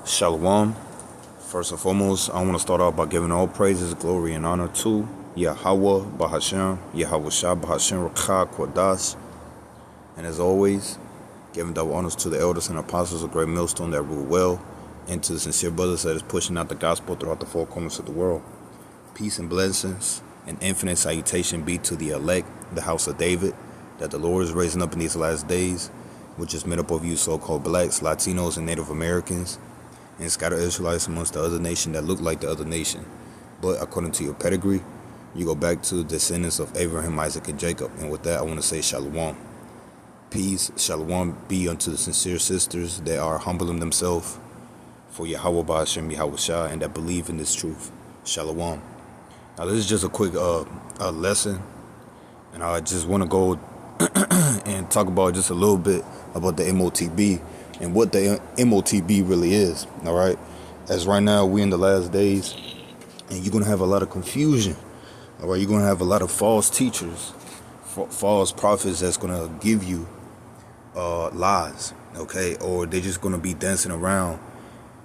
Shalom. First and foremost, I want to start off by giving all praises, glory, and honor to Yahweh Bahashem, Yahweh Shah Bahashem Rakha Kodash. And as always, giving double honors to the elders and apostles of Great Millstone that rule well, and to the sincere brothers that is pushing out the gospel throughout the four corners of the world. Peace and blessings and infinite salutation be to the elect, the house of David, that the Lord is raising up in these last days, which is made up of you so-called blacks, Latinos, and Native Americans, and scattered Israelites amongst the other nation that look like the other nation. But according to your pedigree, you go back to descendants of Abraham, Isaac, and Jacob. And with that, I want to say shalom. Peace, shalom be unto the sincere sisters that are humbling themselves for Yahweh Ba'ashem, Yahweh Shah, and that believe in this truth. Shalom. Now, this is just a quick a lesson, and I just want to go and talk about just a little bit about the MOTB and what the MOTB really is. All right, as right now we in the last days, and you're gonna have a lot of confusion. All right, you're gonna have a lot of false teachers, false prophets that's gonna give you lies. Okay, or they're just gonna be dancing around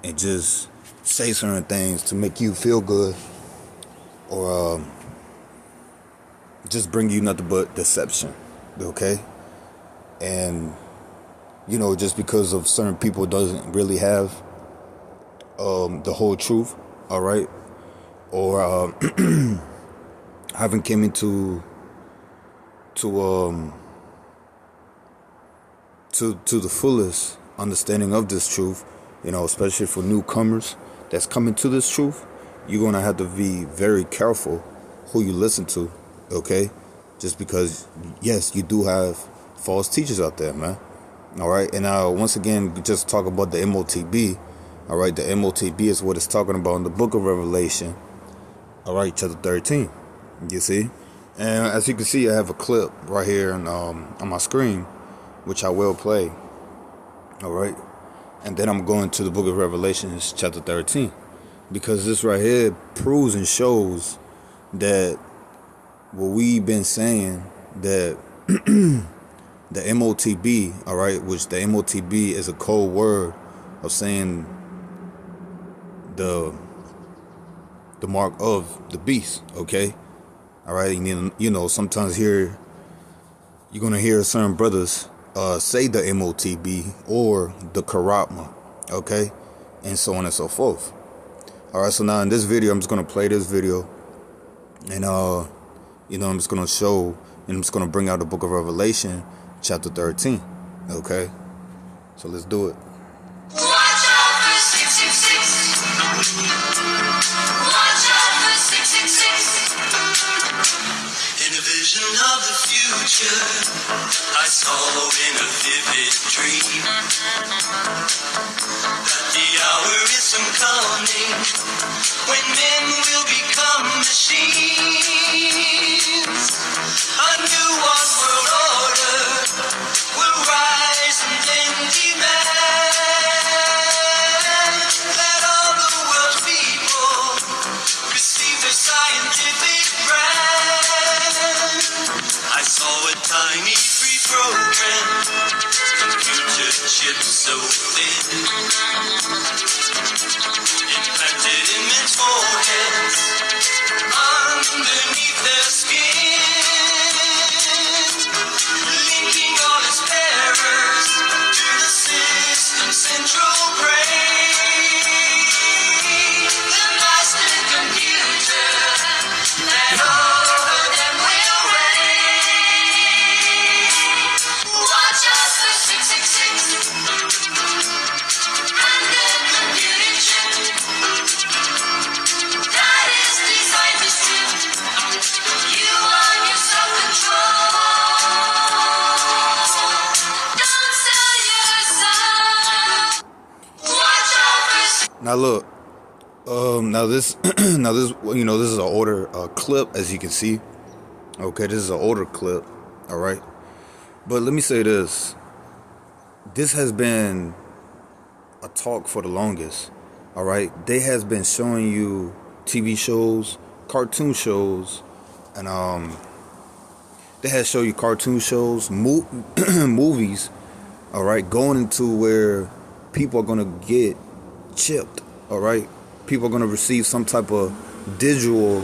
and just say certain things to make you feel good, or just bring you nothing but deception. Okay, and just because of certain people doesn't really have the whole truth, all right, or haven't came into to the fullest understanding of this truth, especially for newcomers that's coming to this truth. You're gonna have to be very careful who you listen to, okay? Just because, yes, you do have false teachers out there, man. All right, and once again, just talk about the MOTB. All right, the MOTB is what it's talking about in the book of Revelation. All right, chapter 13. You see, and as you can see, I have a clip right here on my screen, which I will play. All right, and then I'm going to the book of Revelation, chapter 13, because this right here proves and shows that what we've been saying, that the MOTB, all right, which the MOTB is a code word of saying the mark of the beast, okay? All right, and sometimes you're going to hear certain brothers say the MOTB or the Karatma, okay? And so on and so forth. All right, so now in this video, I'm just going to play this video, and, I'm just going to show, and I'm just going to bring out the book of Revelation, chapter 13, okay? So let's do it. Watch out for 666. Watch out for 666. In a vision of the future, I saw in a vivid dream that the hour is soon coming when men will become machines. A new one world order will rise and then demand that all the world's people receive their scientific brand. I saw a tiny pre-programmed computer chip so thin, implanted in men's foreheads underneath their skin, linking all its errors to the system's central brain. The master computer that over them will reign. Watch out for 666 and the computer chip that is designed to strip you on your self-control. Don't sell yourself. Watch out for. Now look, this is an older clip, as you can see. Okay, this is an older clip, all right. But let me say this: this has been a talk for the longest, all right. They has been showing you TV shows, cartoon shows, and they has show you cartoon shows, movies, all right, going into where people are gonna get chipped. All right, people are gonna receive some type of digital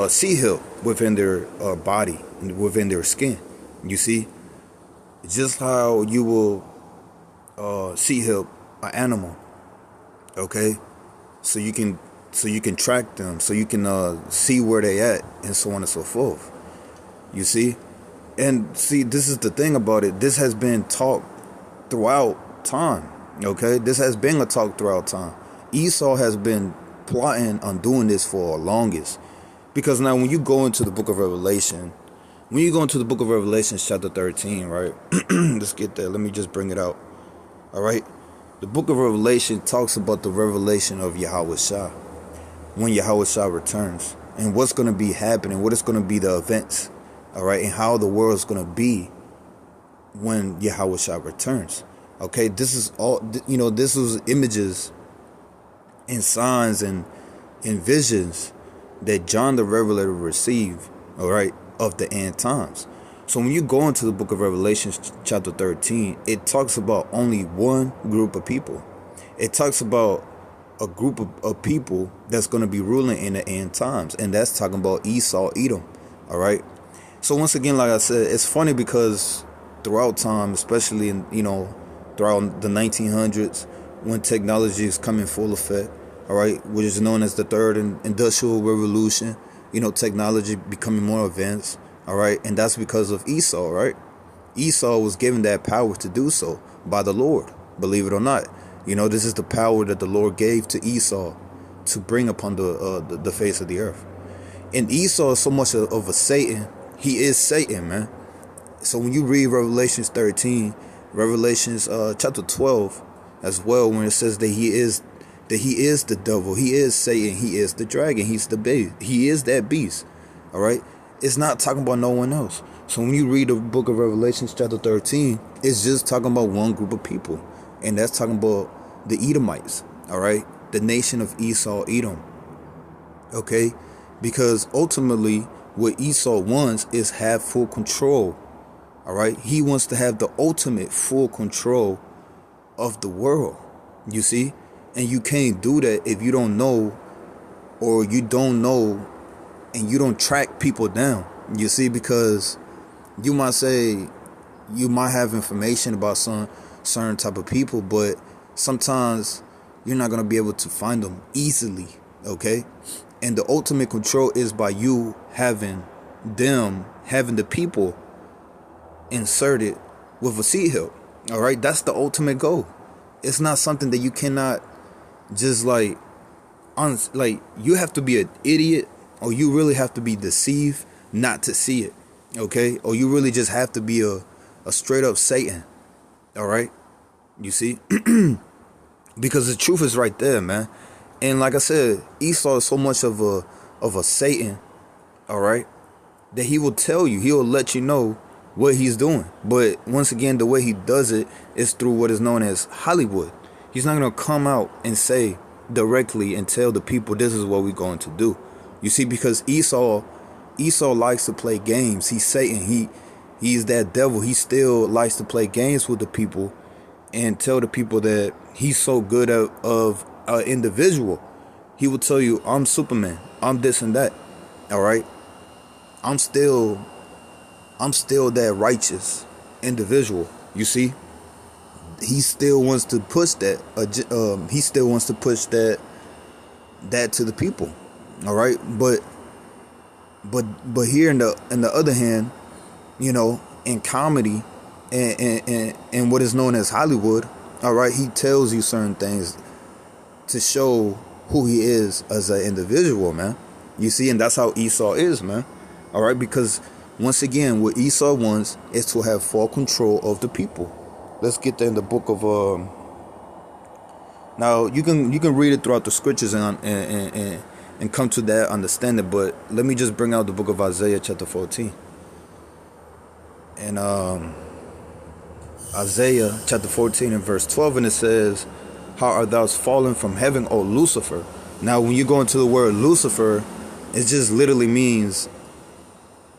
C-hip within their body, within their skin. You see, just how you will C-hip an animal. Okay, so you can track them, so you can see where they at, and so on and so forth. You see, and see, this is the thing about it. This has been taught throughout time. Okay, this has been a talk throughout time. Esau has been plotting on doing this for the longest, because now when you go into the book of Revelation, chapter 13, right? Let's get there. Let me just bring it out. All right. The book of Revelation talks about the revelation of Yahweh Shah, when Yahweh Shah returns, and what's going to be happening, what is going to be the events, all right, and how the world is going to be when Yahweh Shah returns. Okay, this is all, this was images and signs and visions that John the Revelator received, all right, of the end times. So when you go into the book of Revelation, chapter 13, it talks about only one group of people. It talks about a group of people that's going to be ruling in the end times. And that's talking about Esau, Edom. All right. So once again, like I said, it's funny because throughout time, especially in, throughout the 1900s, when technology is coming full effect, all right, which is known as the third industrial revolution, technology becoming more advanced. All right, and that's because of Esau, right? Esau was given that power to do so by the Lord, believe it or not. This is the power that the Lord gave to Esau to bring upon the face of the earth. And Esau is so much of a Satan. He is Satan, man. So when you read Revelations 13, Revelations chapter 12 as well, when it says that he is the devil, he is Satan, he is the dragon, he's the beast, he is that beast. All right. It's not talking about no one else. So when you read the book of Revelation chapter 13, it's just talking about one group of people. And that's talking about the Edomites, all right? The nation of Esau, Edom, okay? Because ultimately what Esau wants is have full control, all right? He wants to have the ultimate full control of the world, you see? And you can't do that if you don't know, or you don't know, and you don't track people down, you see, because you might say you might have information about some certain type of people, but sometimes you're not going to be able to find them easily, okay? And the ultimate control is by you having the people inserted with a C-hip, all right? That's the ultimate goal. It's not something that you cannot just like you have to be an idiot, or you really have to be deceived not to see it, okay? Or you really just have to be a straight up Satan, all right? You see? Because the truth is right there, man. And like I said, Esau is so much of a Satan, all right, that he will tell you, he will let you know what he's doing. But once again, the way he does it is through what is known as Hollywood. He's not going to come out and say directly and tell the people this is what we're going to do. You see, because Esau likes to play games. He's Satan. He's that devil. He still likes to play games with the people and tell the people that he's so good of an individual. He will tell you, I'm Superman. I'm this and that. All right. I'm still that righteous individual. You see, he still wants to push that. He still wants to push that to the people. All right, but here in the other hand, in comedy and what is known as Hollywood, all right, he tells you certain things to show who he is as an individual, man. You see, and that's how Esau is, man. All right, because once again, what Esau wants is to have full control of the people. Let's get there in the book of now you can read it throughout the scriptures and come to that understanding, but let me just bring out the book of Isaiah chapter 14. And Isaiah chapter 14 and verse 12, and it says, how art thou fallen from heaven, O Lucifer? Now when you go into the word Lucifer, it just literally means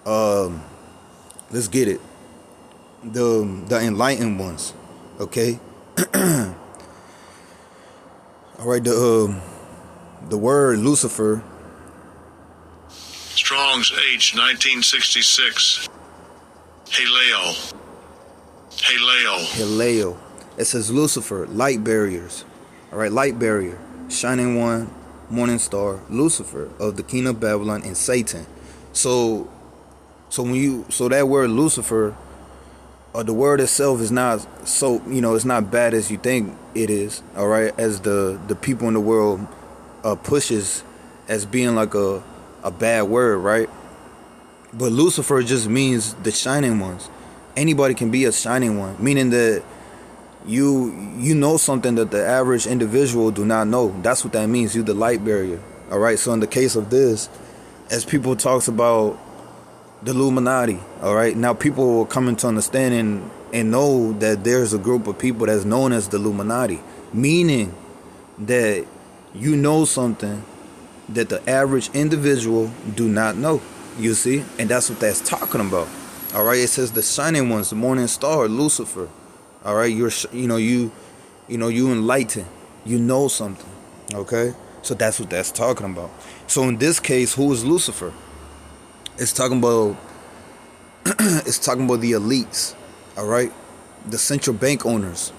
let's get it, the enlightened ones, okay? All right, the word Lucifer. Strong's H 1966. Haleo. Haleo. It says Lucifer, light barriers. All right, light barrier, shining one, morning star, Lucifer of the kingdom of Babylon, and Satan. So that word Lucifer, the word itself is not so, it's not bad as you think it is. All right, as the people in the world pushes as being like a bad word, right? But Lucifer just means the shining ones. Anybody can be a shining one, meaning that you know something that the average individual do not know. That's what that means. You the light barrier. All right. So in the case of this, as people talks about the Illuminati, all right, now people will come into understanding and know that there's a group of people that's known as the Illuminati, meaning that you know something that the average individual do not know. You see, and that's what that's talking about. All right. It says the shining ones, the morning star, Lucifer. All right, you enlighten, you know something, okay? So that's what that's talking about. So in this case, who is Lucifer? It's talking about the elites, all right? The central bank owners,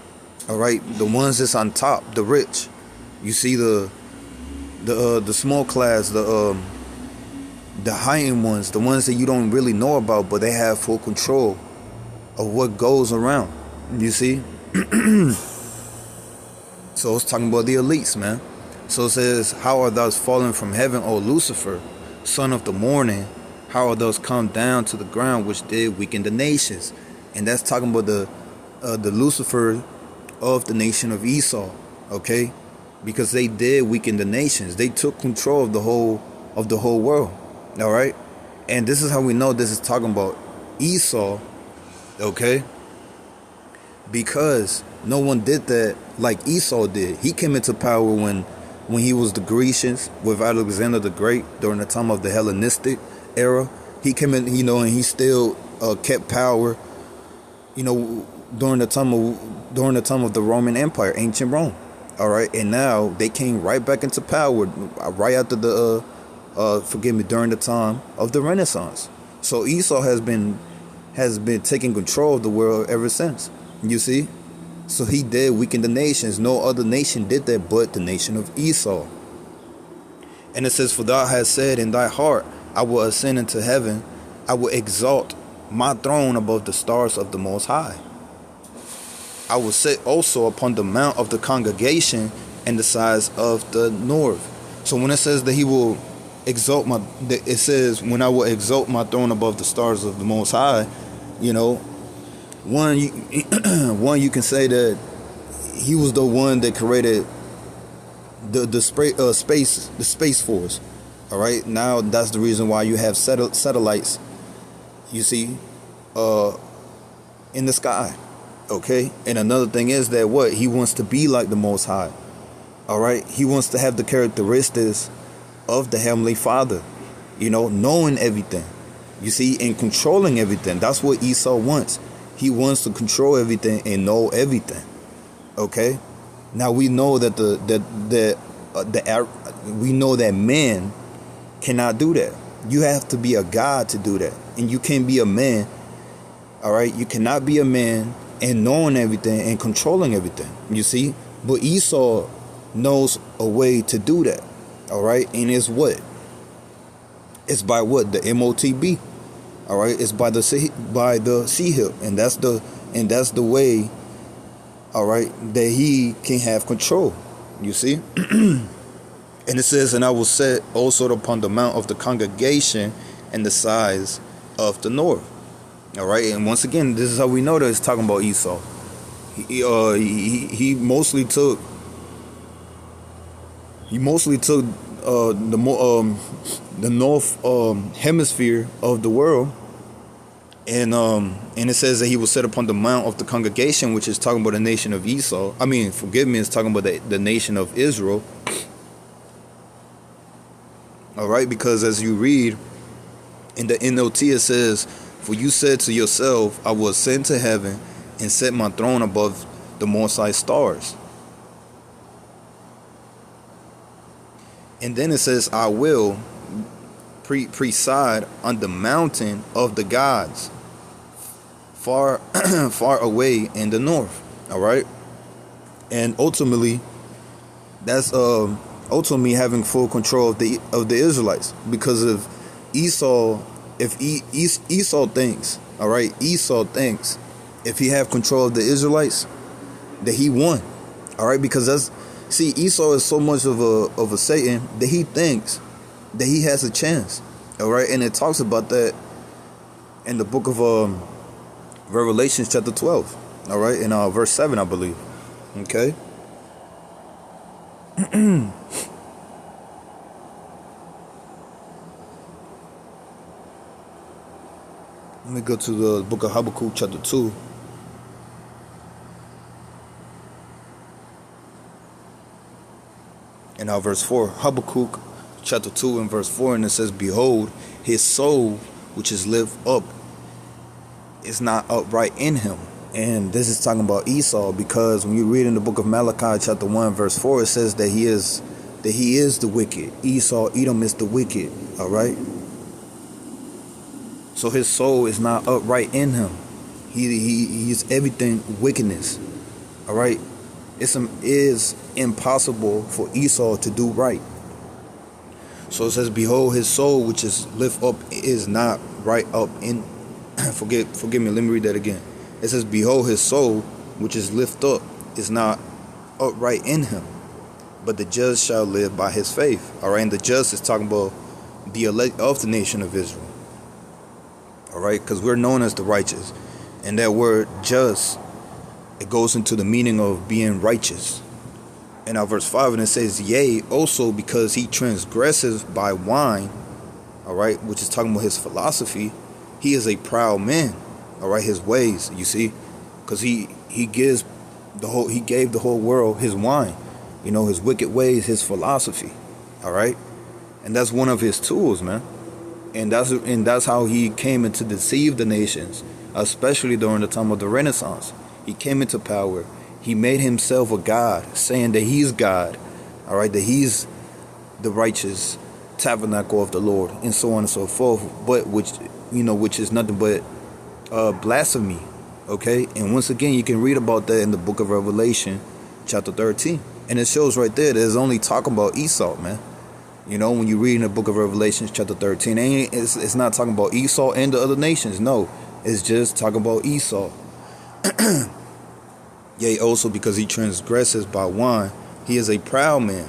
all right? The ones that's on top, the rich. You see the small class, the high-end ones, the ones that you don't really know about, but they have full control of what goes around. You see? So it's talking about the elites, man. So it says, how are those fallen from heaven, O Lucifer, son of the morning? How are those come down to the ground, which did weaken the nations? And that's talking about the Lucifer of the nation of Esau, okay? Because they did weaken the nations. They took control of the whole world, all right? And this is how we know this is talking about Esau, okay? Because no one did that like Esau did. He came into power when he was the Grecians with Alexander the Great during the time of the Hellenistic era. He came in, and he still kept power, during the time of the Roman Empire, ancient Rome. All right, and now they came right back into power right after during the time of the Renaissance. So Esau has been taking control of the world ever since. You see? So he did weaken the nations. No other nation did that but the nation of Esau. And it says, for thou hast said in thy heart, I will ascend into heaven. I will exalt my throne above the stars of the Most High. I will sit also upon the mount of the congregation and the sides of the north. So when it says that he will exalt it says, when I will exalt my throne above the stars of the Most High, one you can say that he was the one that created the space force. All right, now that's the reason why you have satellites, you see, in the sky. Okay, and another thing is that he wants to be like the Most High. All right, he wants to have the characteristics of the Heavenly Father, knowing everything, you see, and controlling everything. That's what Esau wants. He wants to control everything and know everything. Okay, now we know that we know that man cannot do that. You have to be a God to do that, and you can't be a man. All right, you cannot be a man and knowing everything and controlling everything. You see, but Esau knows a way to do that. All right, and it's what? It's by what? The MOTB. All right, it's by the C-hip, and that's the way. All right, that he can have control. You see, and it says, and I will set also upon the mount of the congregation and the sides of the north. All right, and once again, this is how we know that it's talking about Esau. He mostly took the north hemisphere of the world. And it says that he will sit upon the mount of the congregation, which is talking about the nation of Esau. I mean, forgive me, it's talking about the nation of Israel. All right, because as you read in the NLT, it says, for you said to yourself, I will ascend to heaven and set my throne above the Most High stars. And then it says, I will preside on the mountain of the gods, far far away in the north. All right. And ultimately, that's ultimately having full control of the Israelites, because of Esau. If Esau thinks, all right, Esau thinks if he have control of the Israelites, that he won. All right, because Esau is so much of a Satan that he thinks that he has a chance. All right, and it talks about that in the book of Revelation chapter 12. All right, in verse 7, I believe. Okay. Let me go to the book of Habakkuk chapter 2. And now verse 4. Habakkuk chapter 2 and verse 4. And it says, behold, his soul which is lift up is not upright in him. And this is talking about Esau, because when you read in the book of Malachi chapter 1 verse 4, it says that he is the wicked. Esau, Edom is the wicked. All right. So his soul is not upright in him. He is everything wickedness. All right. It is impossible for Esau to do right. So it says, behold, his soul which is lift up is not right up in. Forgive me. Let me read that again. It says, behold, his soul which is lift up is not upright in him, but the just shall live by his faith. All right. And the just is talking about the elect of the nation of Israel. All right, because we're known as the righteous, and that word just, it goes into the meaning of being righteous. And now verse 5, and it says, yea, also because he transgresses by wine, all right, which is talking about his philosophy, he is a proud man, all right, his ways, you see, because he gave the whole world his wine, you know, his wicked ways, his philosophy, all right, and that's one of his tools, man. And that's how he came in to deceive the nations, especially during the time of the Renaissance. He came into power. He made himself a god, saying that he's God, all right, that he's the righteous tabernacle of the Lord, and so on and so forth. But which is nothing but blasphemy. Okay, and once again, you can read about that in the book of Revelation, chapter 13, and it shows right there that it's only talking about Esau, man. You know, when you read in the book of Revelation, chapter 13, it's not talking about Esau and the other nations. No, it's just talking about Esau. Yea, also because he transgresses by wine, he is a proud man,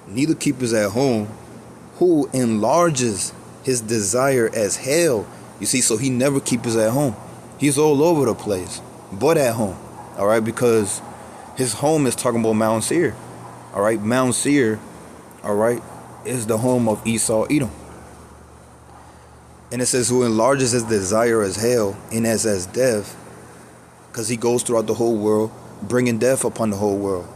neither keepeth at home, who enlarges his desire as hell. You see, so he never keeps at home. He's all over the place, but at home. All right, because his home is talking about Mount Seir. All right, Mount Seir, all right, is the home of Esau, Edom. And it says, who enlarges his desire as hell and as death, because he goes throughout the whole world, bringing death upon the whole world.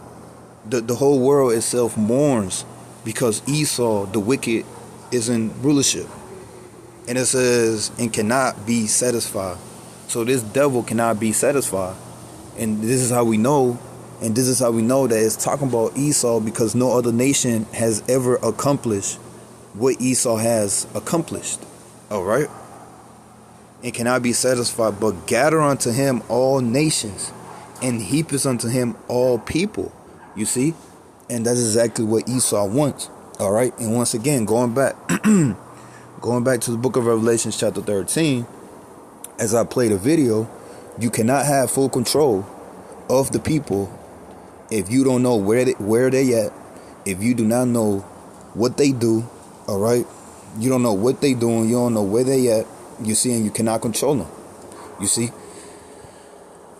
The whole world itself mourns because Esau, the wicked, is in rulership. And it says, and cannot be satisfied. So this devil cannot be satisfied. And this is how we know. And this is how we know that it's talking about Esau, because no other nation has ever accomplished what Esau has accomplished. All right. And cannot be satisfied, but gather unto him all nations, and heapeth unto him all people. You see? And that's exactly what Esau wants. All right. And once again, going back to the book of Revelation, chapter 13, as I played a video, you cannot have full control of the people if you don't know where they at, if you do not know what they do. All right. You don't know what they doing. You don't know where they at. You see, and you cannot control them. You see,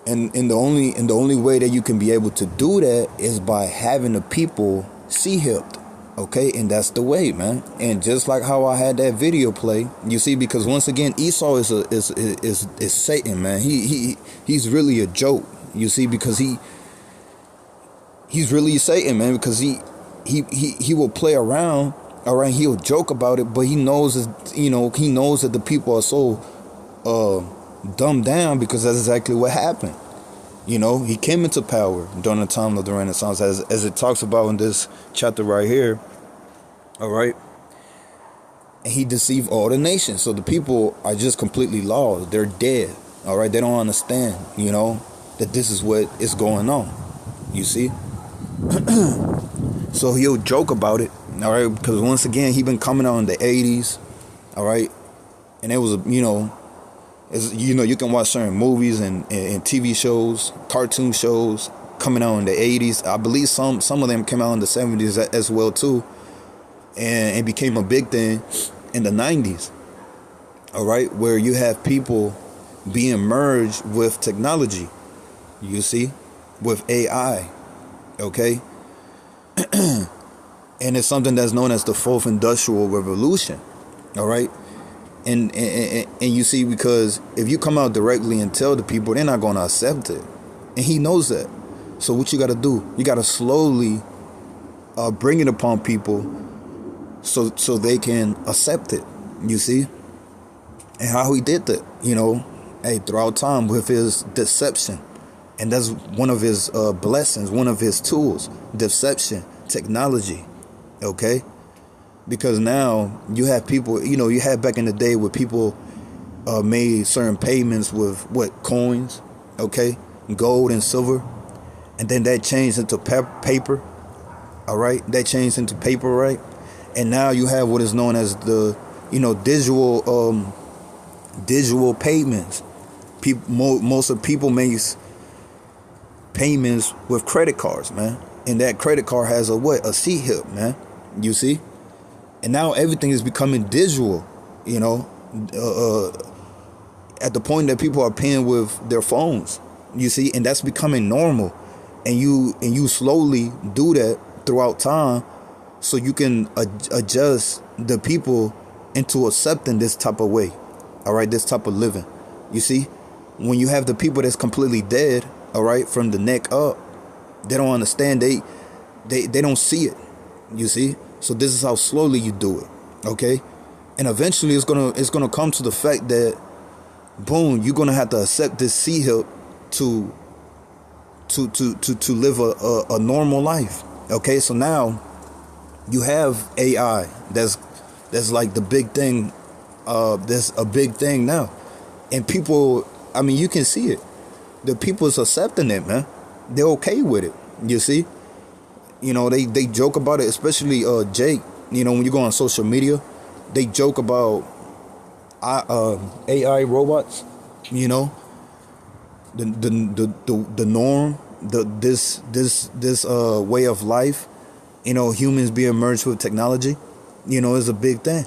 and the only way that you can be able to do that is by having the people see-hipped. Okay, and that's the way, man. And just like how I had that video play, you see, because once again, Esau is Satan, man. He's really a joke. You see, because he's really Satan, man. Because he will play around. All right, he'll joke about it, but he knows that the people are so dumbed down, because that's exactly what happened. You know, he came into power during the time of the Renaissance, as it talks about in this chapter right here. All right. And he deceived all the nations. So the people are just completely lost. They're dead. All right. They don't understand, that this is what is going on. You see? So he'll joke about it. All right. Because once again, he been coming out in the 80s. All right. And it was, you can watch certain movies and TV shows, cartoon shows coming out in the 80s. I believe some of them came out in the 70s as well too. And it became a big thing in the 90s. All right, where you have people being merged with technology. You see, with AI. Okay. And it's something that's known as the fourth industrial revolution. All right. And you see, because if you come out directly and tell the people, they're not going to accept it. And he knows that. So what you got to do, you got to slowly bring it upon people so they can accept it. You see? And how he did that, throughout time with his deception. And that's one of his blessings, one of his tools, deception, technology. Okay? Because now you have people, you had back in the day where people made certain payments with coins, okay, gold and silver. And then that changed into paper. All right. That changed into paper. Right. And now you have what is known as the, digital payments. Most of people make payments with credit cards, man. And that credit card has a C-hip, man. You see? And now everything is becoming digital, at the point that people are paying with their phones, you see, and that's becoming normal. And you slowly do that throughout time so you can adjust the people into accepting this type of way, all right, this type of living. You see, when you have the people that's completely dead, all right, from the neck up, they don't understand, they don't see it, you see. So this is how slowly you do it, okay? And eventually it's gonna come to the fact that, boom, you're gonna have to accept this C-hip to live a normal life, okay? So now you have AI. That's like the big thing. That's a big thing now, and people. I mean, you can see it. The people is accepting it, man. They're okay with it. You see. They joke about it, especially Jake. When you go on social media, they joke about AI robots. The norm, this way of life. Humans being merged with technology. Is a big thing.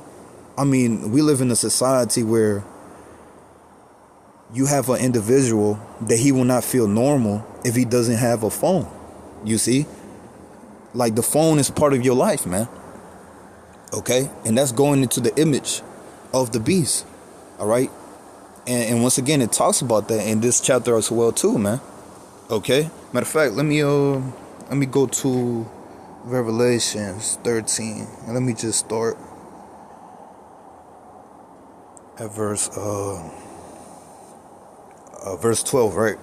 I mean, we live in a society where you have an individual that he will not feel normal if he doesn't have a phone. You see. Like the phone is part of your life, man. Okay? And that's going into the image of the beast. All right? And once again, it talks about that in this chapter as well too, man. Okay? Matter of fact, let me go to Revelations 13. And let me just start at verse 12, right?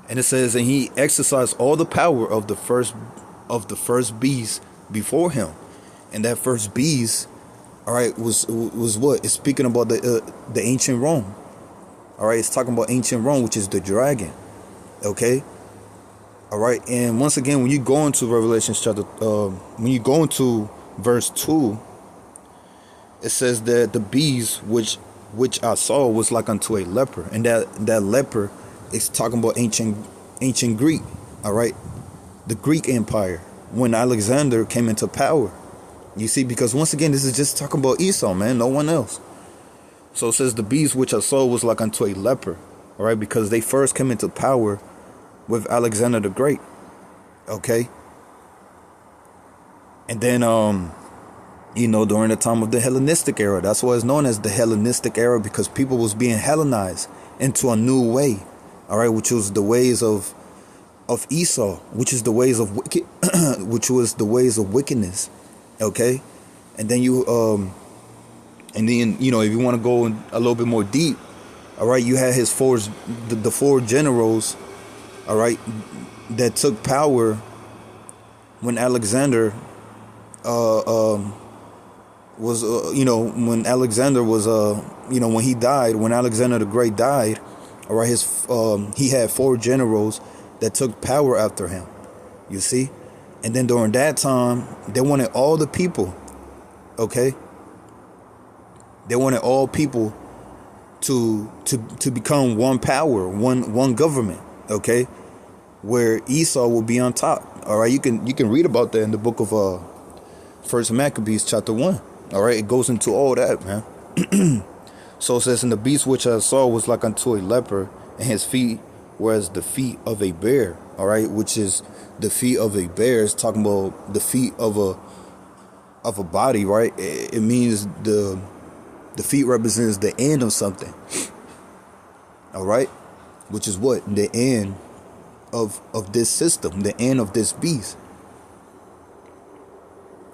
And it says, and he exercised all the power of the first beast before him. And that first beast, all right, was what? It's speaking about the ancient Rome. All right, it's talking about ancient Rome, which is the dragon. Okay? All right, and once again, when you go into Revelation chapter, when you go into verse 2, it says that the beast which I saw was like unto a leper. And that leper, it's talking about ancient Greek, all right? The Greek Empire, when Alexander came into power. You see, because once again, this is just talking about Esau, man, no one else. So it says the beast which I saw was like unto a leper, all right? Because they first came into power with Alexander the Great, okay? And then, during the time of the Hellenistic era, that's why it's known as the Hellenistic era, because people was being Hellenized into a new way. All right, which was the ways of Esau, which is the ways of wicked, which was the ways of wickedness. Okay, and then if you want to go in a little bit more deep, all right, you had his the four generals, all right, that took power when Alexander was when Alexander was when he died, when Alexander the Great died, all right, he had 4 generals that took power after him, you see. And then during that time, they wanted all the people, okay, they wanted all people to become one power, one government, okay, where Esau will be on top. All right, you can read about that in the book of First Maccabees chapter 1. All right, it goes into all that, man. So it says, and the beast which I saw was like unto a leopard, and his feet were as the feet of a bear. All right, which is the feet of a bear. It's talking about the feet of a body, right? It means the feet represents the end of something. All right, which is what? The end of this system, the end of this beast.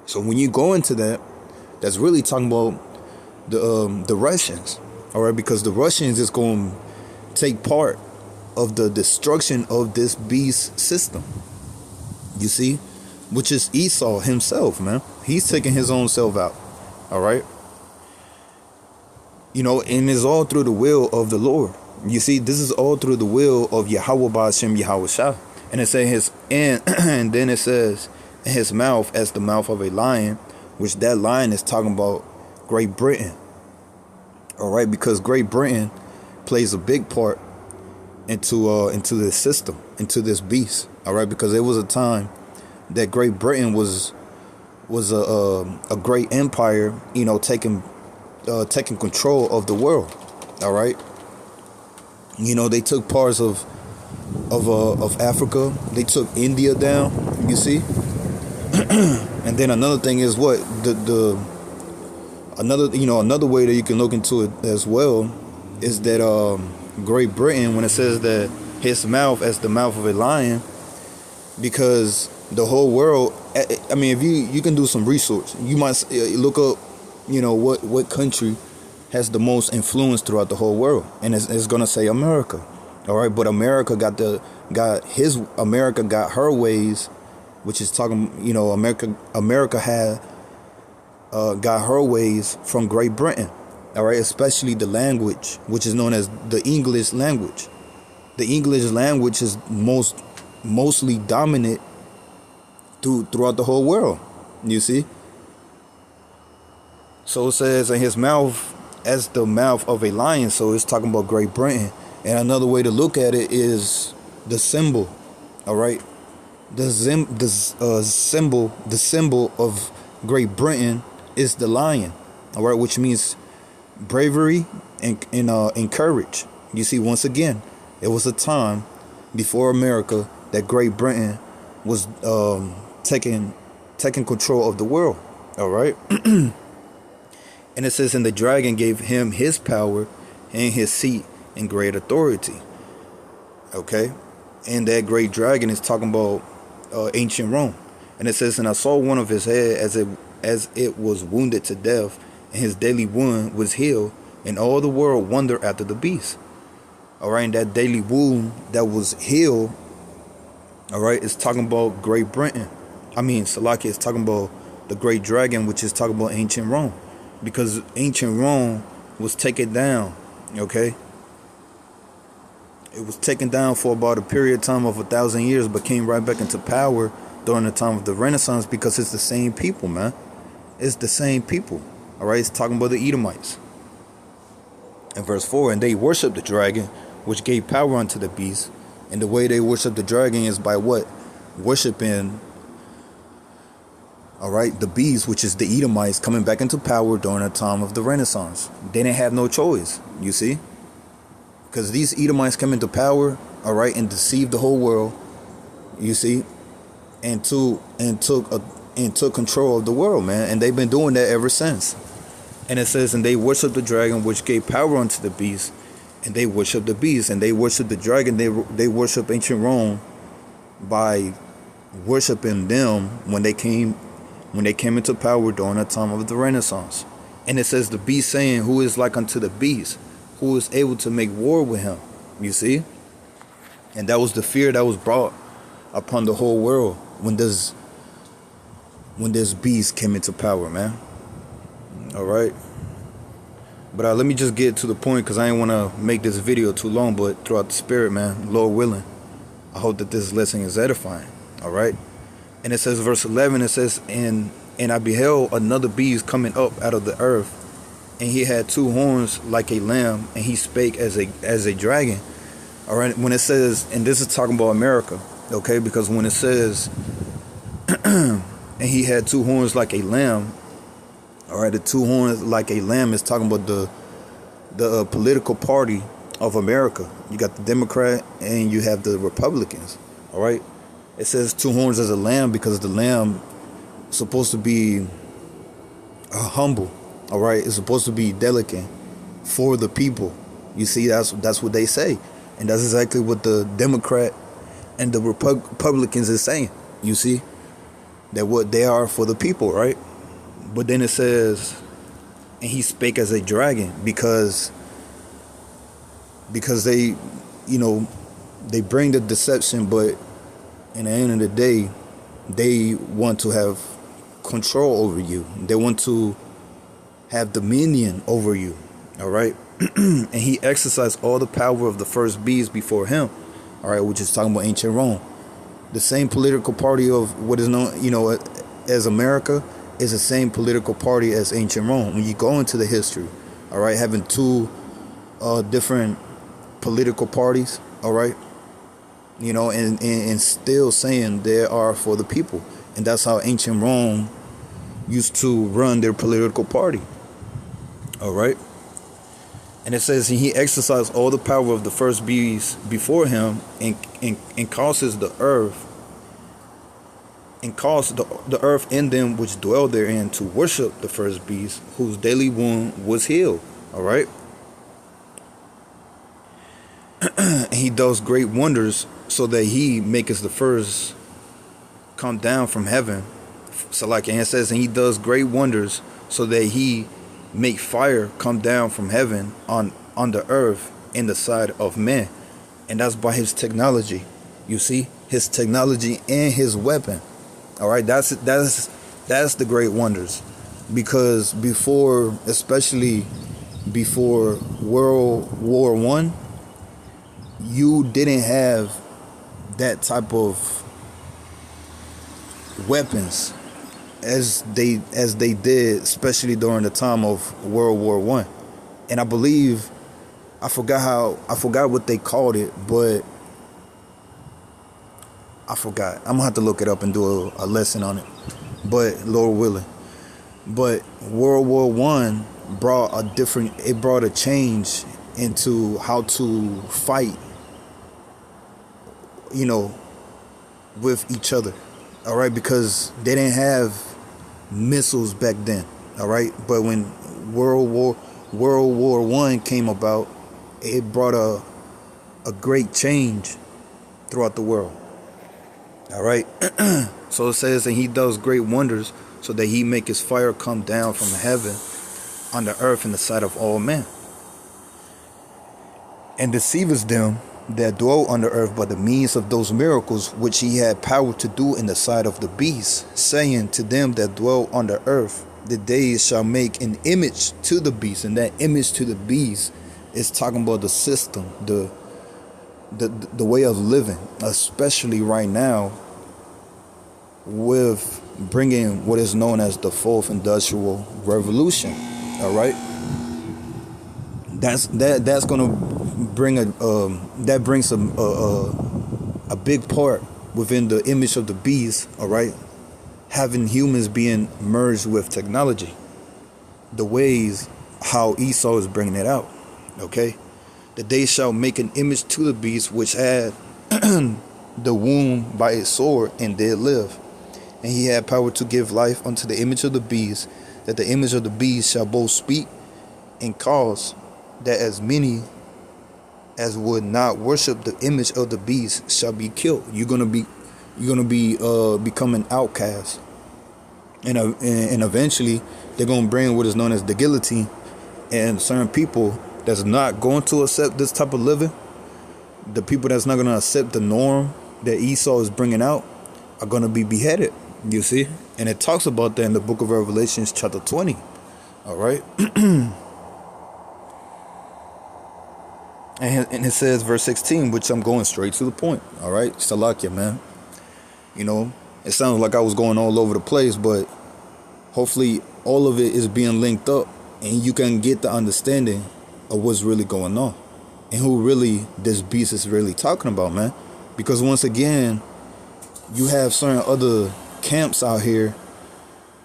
So when you go into that, that's really talking about the Russians, all right, because the Russians is going to take part of the destruction of this beast system, you see, which is Esau himself, man. He's taking his own self out, all right, and it's all through the will of the Lord. You see, this is all through the will of Yahweh Ba'ashem Yahweh Shah. And it says and then it says, in his mouth as the mouth of a lion, which that lion is talking about Great Britain. All right, because Great Britain plays a big part into this system, into this beast. All right, because there was a time that Great Britain was a great empire, taking control of the world. All right. They took parts of Africa. They took India down, you see. And then another thing is what another way that you can look into it as well is that Great Britain, when it says that his mouth as the mouth of a lion, because the whole world, I mean, if you can do some research, you might look up, what country has the most influence throughout the whole world, and it's gonna say America. All right, but America got her ways, which is talking, America had got her ways from Great Britain. All right, especially the language, which is known as the English language. The English language is mostly dominant throughout the whole world, you see. So it says in his mouth as the mouth of a lion, so it's talking about Great Britain. And another way to look at it is the symbol. All right, the symbol of Great Britain is the lion. All right, which means bravery and courage. You see, once again, it was a time before America that Great Britain was taking control of the world. All right. And it says, and the dragon gave him his power and his seat and great authority. Okay. And that great dragon is talking about ancient Rome. And it says, and I saw one of his head as it was wounded to death, and his daily wound was healed, and all the world wondered after the beast. All right. And that daily wound that was healed, all right, is talking about Great Britain. Salakia is talking about the great dragon, which is talking about ancient Rome. Because ancient Rome was taken down, okay? It was taken down for about a period of time of 1,000 years, but came right back into power during the time of the Renaissance, because it's the same people, man. It's the same people, all right? It's talking about the Edomites. In verse 4, and they worshiped the dragon, which gave power unto the beast. And the way they worship the dragon is by what? Worshiping, all right, the beast, which is the Edomites, coming back into power during the time of the Renaissance. They didn't have no choice, you see, because these Edomites come into power, all right, and deceived the whole world, you see, and took control of the world, man. And they've been doing that ever since. And it says, and they worship the dragon, which gave power unto the beast, and they worship the beast, and they worship the dragon. They worship ancient Rome by worshiping them when they came into power during the time of the Renaissance. And it says the beast saying, who is like unto the beast, who is able to make war with him, you see. And that was the fear that was brought upon the whole world when when this beast came into power, man. All right. But let me just get to the point, because I didn't want to make this video too long. But throughout the spirit, man, Lord willing, I hope that this lesson is edifying. All right. And it says, verse 11, it says, and I beheld another beast coming up out of the earth, and he had two horns like a lamb, and he spake as a dragon. All right. When it says, and this is talking about America, okay, because when it says, and he had two horns like a lamb, all right, the two horns like a lamb is talking about the political party of America. You got the Democrat and you have the Republicans. All right. It says two horns as a lamb because the lamb is supposed to be humble. All right. It's supposed to be delicate for the people. You see, that's what they say. And that's exactly what the Democrat and the Republicans is saying. You see, that what they are for the people, right? But then it says, and he spake as a dragon, because they, they bring the deception, but in the end of the day, they want to have control over you. They want to have dominion over you. All right. And he exercised all the power of the first beast before him. All right. Which is talking about ancient Rome. The same political party of what is known, as America is the same political party as ancient Rome. When you go into the history, all right, having two different political parties, all right, and still saying they are for the people. And that's how ancient Rome used to run their political party. All right. And it says he exercised all the power of the first beast before him, and causes the earth, and caused the earth and them which dwell therein to worship the first beast, whose daily wound was healed. All right. And he does great wonders, so that he maketh the first come down from heaven. So like it says, and he does great wonders, so that he make fire come down from heaven on the earth in the side of men. And that's by his technology. You see, his technology and his weapon. All right, that's the great wonders, because especially before World War I, you didn't have that type of weapons as they did, especially during the time of World War I. And I believe, I forgot what they called it, but I forgot. I'm gonna have to look it up and do a lesson on it. But Lord willing. But World War I brought a change into how to fight, with each other. All right, because they didn't have missiles back then. All right, but when World War I came about, it brought a great change throughout the world. All right. So it says, and he does great wonders, so that he make his fire come down from heaven on the earth in the sight of all men, and deceiveth them that dwell on the earth by the means of those miracles which he had power to do in the sight of the beast, saying to them that dwell on the earth, the days shall make an image to the beast. And that image to the beast is talking about the system, the way of living, especially right now with bringing what is known as the fourth industrial revolution. All right, that's going to bring that brings a big part within the image of the beast. All right, having humans being merged with technology, the ways how Esau is bringing it out. Okay, that they shall make an image to the beast which had the wound by its sword and did live. And he had power to give life unto the image of the beast, that the image of the beast shall both speak and cause that as many as would not worship the image of the beast shall be killed. You're gonna be become an outcast, and eventually they're gonna bring what is known as the guillotine, and certain people that's not going to accept this type of living, the people that's not going to accept the norm that Esau is bringing out, are going to be beheaded. You see? And it talks about that in the book of Revelations chapter 20. All right? And it says, verse 16, which I'm going straight to the point. All right? Salakia, man. You know, it sounds like I was going all over the place, but hopefully all of it is being linked up and you can get the understanding of what's really going on and who really this beast is really talking about, man. Because once again, you have certain other camps out here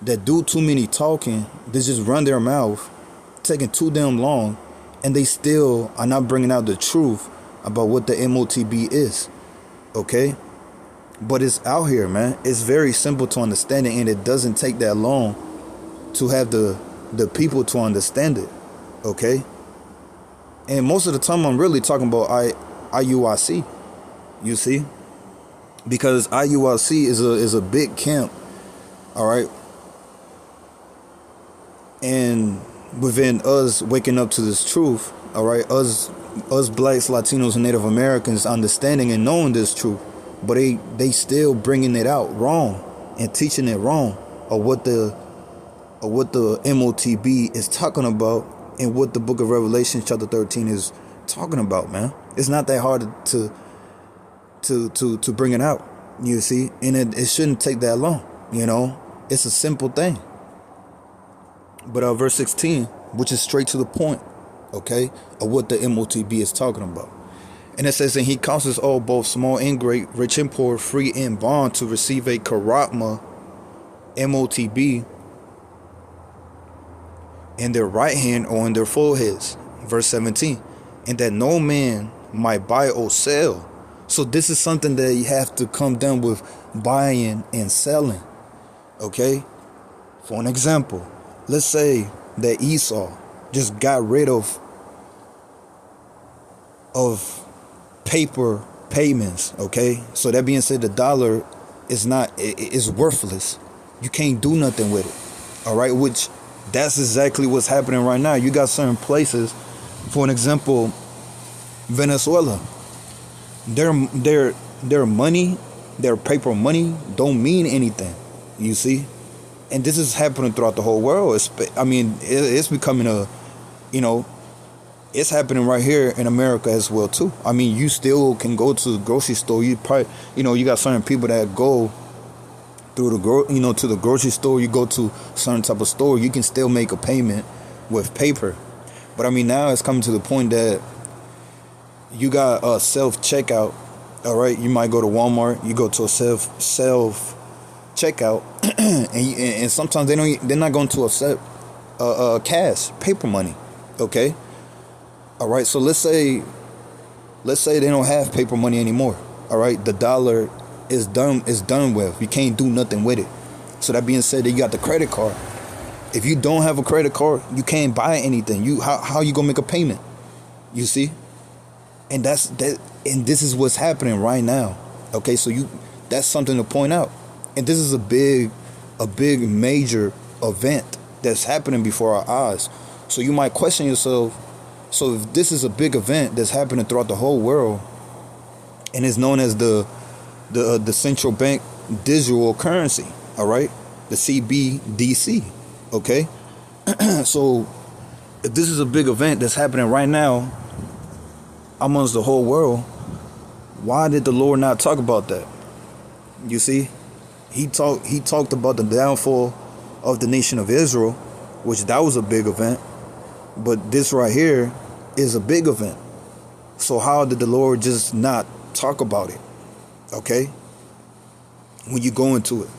that do too many talking. They just run their mouth, taking too damn long, and they still are not bringing out the truth about what the MOTB is. Okay? But it's out here, man. It's very simple to understand it, and it doesn't take that long to have the people to understand it. Okay? And most of the time I'm really talking about IUIC. You see? Because IUIC is a big camp. All right? And within us waking up to this truth, all right, us blacks, Latinos, and Native Americans understanding and knowing this truth, but they still bringing it out wrong and teaching it wrong, or what the MOTB is talking about and what the book of Revelation chapter 13 is talking about, man. It's not that hard to bring it out, you see, and it shouldn't take that long, you know. It's a simple thing. But verse 16, which is straight to the point, okay, of what the MOTB is talking about. And it says, and he causes all, both small and great, rich and poor, free and bond, to receive a karatma, MOTB, in their right hand or in their foreheads. Verse 17, and that no man might buy or sell. So this is something that you have to come down with buying and selling, okay? For an example, let's say that Esau just got rid of paper payments, okay? So that being said, the dollar is worthless. You can't do nothing with it, all right? Which that's exactly what's happening right now. You got certain places, for an example, Venezuela. Their money, their paper money, don't mean anything. You see. And this is happening throughout the whole world. It's becoming it's happening right here in America as well too. I mean, you still can go to the grocery store. You probably, you got certain people that go through to the grocery store. You go to certain type of store, you can still make a payment with paper. But I mean, now it's coming to the point that you got a self checkout. All right, you might go to Walmart. You go to a self checkout, and sometimes they're not going to accept cash, paper money. Okay, all right. So let's say they don't have paper money anymore. All right, the dollar is done with. You can't do nothing with it. So that being said, you got the credit card. If you don't have a credit card, you can't buy anything. How you gonna make a payment? You see, and and this is what's happening right now. Okay, so that's something to point out. And this is a big major event that's happening before our eyes. So you might question yourself, so if this is a big event that's happening throughout the whole world, and is known as the central bank digital currency, all right, the CBDC, okay. So if this is a big event that's happening right now amongst the whole world, why did the Lord not talk about that? You see, he talked about the downfall of the nation of Israel, which that was a big event, but this right here is a big event. So how did the Lord just not talk about it? Okay, when you go into it,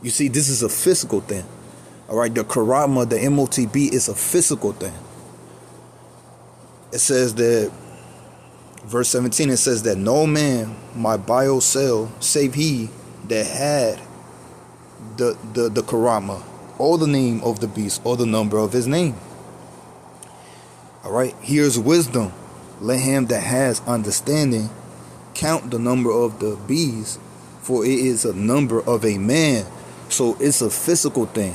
you see, this is a physical thing. All right, the Karatma, the MOTB, is a physical thing. It says that, verse 17, it says that no man might buy or sell save he that had the Karatma, or the name of the beast, or the number of his name. All right, here's wisdom. Let him that has understanding count the number of the bees, for it is a number of a man. So it's a physical thing.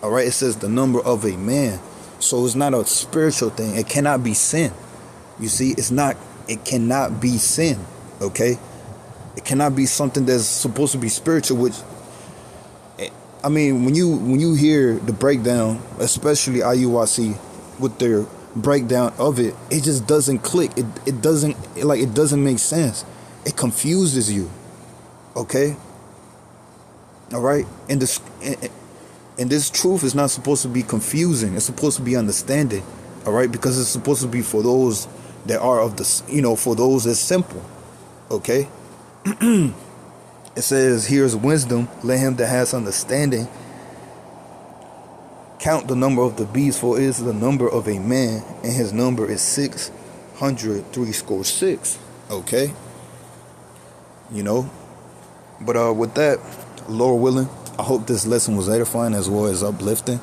All right, it says the number of a man. So it's not a spiritual thing. It cannot be sin. You see, it cannot be sin. Okay, it cannot be something that's supposed to be spiritual, which I mean, when you hear the breakdown, especially IUIC with their breakdown of it, it just doesn't click. It doesn't make sense. It confuses you. Okay? All right? And this truth is not supposed to be confusing. It's supposed to be understanding. All right? Because it's supposed to be for those that are of the, for those that's simple. Okay? It says, here's wisdom, let him that has understanding count the number of the beast, for it is the number of a man, and his number is 666. Okay? But with that, Lord willing, I hope this lesson was edifying as well as uplifting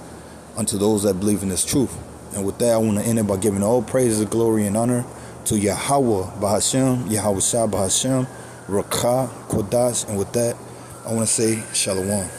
unto those that believe in this truth. And with that, I want to end it by giving all praises, glory, and honor to Yahweh Bahashem, Yahweh Shah Bahashem, Rakah, Kodash, and with that, I want to say Shalom.